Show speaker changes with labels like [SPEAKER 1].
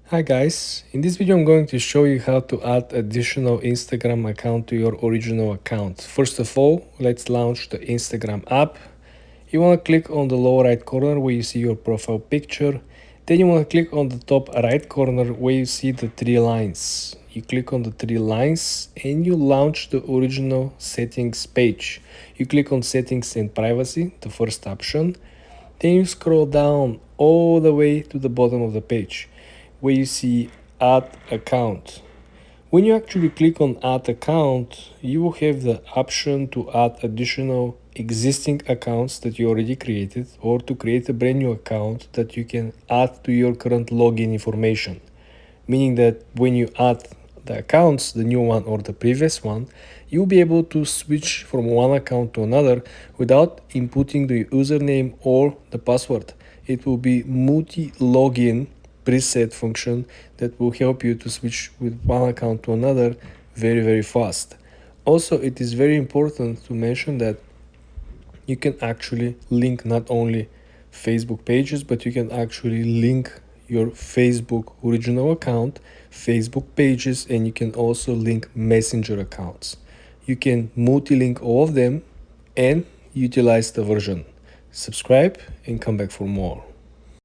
[SPEAKER 1] Hi guys, in this video I'm going to show you how to add additional Instagram account to your original account. First of all, let's launch the Instagram app. You want to click on the lower right corner where you see your profile picture. Then you want to click on the top right corner where you see the three lines. You click on the three lines and you launch the original settings page. You click on settings and privacy, the first option. Then you scroll down all the way to the bottom of the page where you see add account. When you actually click on add account, you will have the option to add additional existing accounts that you already created or to create a brand new account that you can add to your current login information. Meaning that when you add the accounts, the new one or the previous one, you'll be able to switch from one account to another without inputting the username or the password. It will be multi-login preset function that will help you to switch with one account to another very fast. Also, it is very important to mention that you can actually link not only Facebook pages, but you can actually link your Facebook original account, Facebook pages, and you can also link Messenger accounts. You can multi-link all of them and utilize the version. Subscribe and come back for more.